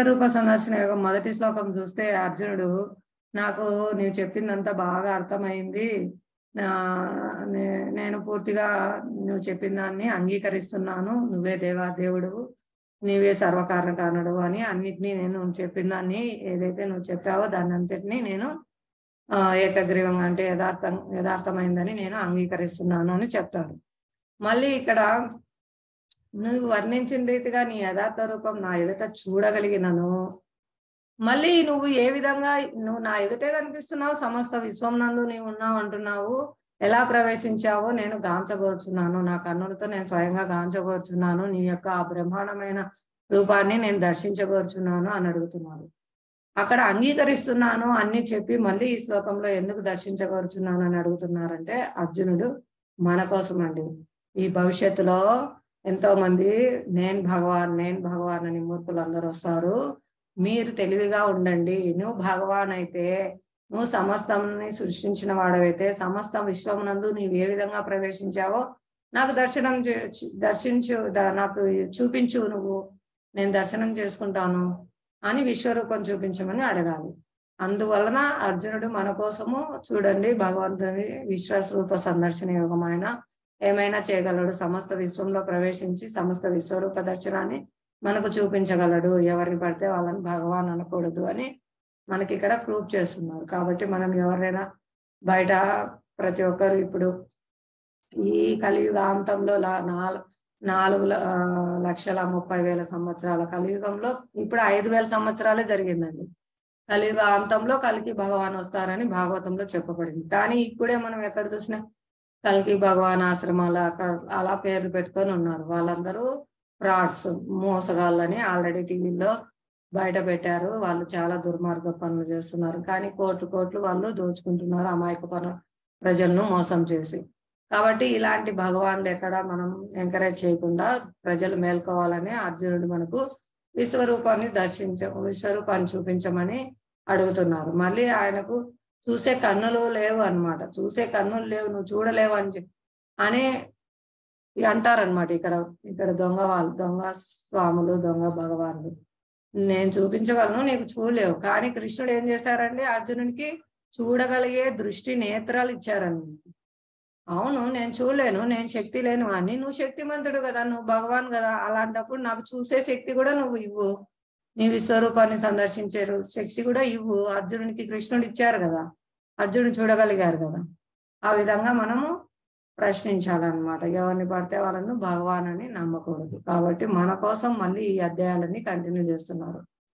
రూప సందర్శన యోగం మొదటి శ్లోకం చూస్తే అర్జునుడు, నాకు నీవు చెప్పిందంతా బాగా అర్థమైంది. నేను పూర్తిగా నువ్వు చెప్పిన దాన్ని అంగీకరిస్తున్నాను. నువ్వే దేవుడువు, నీవే సర్వకారణ కారణుడు అని అన్నిటినీ నేను చెప్పిన దాన్ని ఏదైతే నువ్వు చెప్పావో దాన్ని అంతటినీ నేను ఏకగ్రీవంగా అంటే యథార్థమైందని నేను అంగీకరిస్తున్నాను అని చెప్తాడు. మళ్ళీ ఇక్కడ నువ్వు వర్ణించిన రీతిగా నీ యథార్థ రూపం నా ఎదుట చూడగలిగినను, మళ్ళీ నువ్వు ఏ విధంగా నువ్వు నా ఎదుటే కనిపిస్తున్నావు, సమస్త విశ్వం నందు నీవు ఉన్నావు అంటున్నావు, ఎలా ప్రవేశించావో నేను గాంచగోర్చున్నాను, నా కన్నులతో నేను స్వయంగా గాంచగోర్చున్నాను, నీ యొక్క ఆ బ్రహ్మాండమైన రూపాన్ని నేను దర్శించగోర్చున్నాను అని అడుగుతున్నాడు. అక్కడ అంగీకరిస్తున్నాను అన్ని చెప్పి మళ్ళీ ఈ శ్లోకంలో ఎందుకు దర్శించగోర్చున్నాను అని అడుగుతున్నారంటే అర్జునుడు మన కోసం అండి. ఈ భవిష్యత్తులో ఎంతో మంది నేను భగవాన్ అని మూర్ఖులు అందరూ వస్తారు. మీరు తెలివిగా ఉండండి. నువ్వు భగవాన్ అయితే, నువ్వు సమస్తాన్ని సృష్టించిన వాడవైతే, సమస్త విశ్వమునందు నీవు ఏ విధంగా ప్రవేశించావో నాకు నాకు చూపించు, నువ్వు నేను దర్శనం చేసుకుంటాను అని విశ్వరూపం చూపించమని అడగాలి. అందువలన అర్జునుడు మన కోసము చూడండి భగవంతుని విశ్వస్వరూప సందర్శన యోగం ఆయన ఏమైనా చేయగలడు, సమస్త విశ్వంలో ప్రవేశించి సమస్త విశ్వరూప దర్శనాన్ని మనకు చూపించగలడు, ఎవరిని పడితే వాళ్ళని భగవాన్ అనకూడదు అని మనకి ఇక్కడ ప్రూవ్ చేస్తున్నారు. కాబట్టి మనం ఎవరైనా బయట ప్రతి ఒక్కరు ఇప్పుడు ఈ కలియుగాంతంలో 4,30,000 సంవత్సరాల కలియుగంలో ఇప్పుడు 5,000 సంవత్సరాలే జరిగిందండి. కలియుగ అంతంలో కలికి భగవాన్ వస్తారని భాగవతంలో చెప్పబడింది. కానీ ఇప్పుడే మనం ఎక్కడ చూసినా కల్కి భగవాన్ ఆశ్రమాలు అక్కడ అలా పేర్లు పెట్టుకొని ఉన్నారు. వాళ్ళందరూ ఫ్రాడ్స్, మోసగాళ్ళని ఆల్రెడీ టీవీలో బయట పెట్టారు. వాళ్ళు చాలా దుర్మార్గ పనులు చేస్తున్నారు. కానీ కోట్లు వాళ్ళు దోచుకుంటున్నారు అమాయక ప్రజలను మోసం చేసి. కాబట్టి ఇలాంటి భగవాన్లు ఎక్కడ మనం ఎంకరేజ్ చేయకుండా ప్రజలు మేల్కోవాలని అర్జునుడు మనకు విశ్వరూపాన్ని చూపించమని అడుగుతున్నారు. మళ్ళీ ఆయనకు చూసే కన్నులు లేవు అన్నమాట. చూసే కన్నులు లేవు, నువ్వు చూడలేవు అని అంటారనమాట. ఇక్కడ దొంగ స్వాములు, దొంగ భగవాన్లు, నేను చూపించగలను, నీకు చూడలేవు. కానీ కృష్ణుడు ఏం చేశారండి, అర్జునుడికి చూడగలిగే దృష్టి నేత్రాలు ఇచ్చారన్నమాట. అవును, నేను చూడలేను, నేను శక్తి లేను అని, నువ్వు శక్తిమంతుడు కదా, నువ్వు భగవాన్ కదా, అలాంటప్పుడు నాకు చూసే శక్తి కూడా నువ్వు ఇవ్వు, నీ విశ్వరూపాన్ని సందర్శించే శక్తి కూడా ఇవ్వు. అర్జునుడికి కృష్ణుడు ఇచ్చారు కదా, అర్జునుడు చూడగలిగారు కదా. ఆ విధంగా మనము ప్రశ్నించాలన్నమాట. ఎవరిని పడితే వాళ్ళను భగవాన్ అని నమ్మకూడదు. కాబట్టి మన కోసం మళ్ళీ ఈ అధ్యాయాలన్నీ కంటిన్యూ చేస్తున్నారు.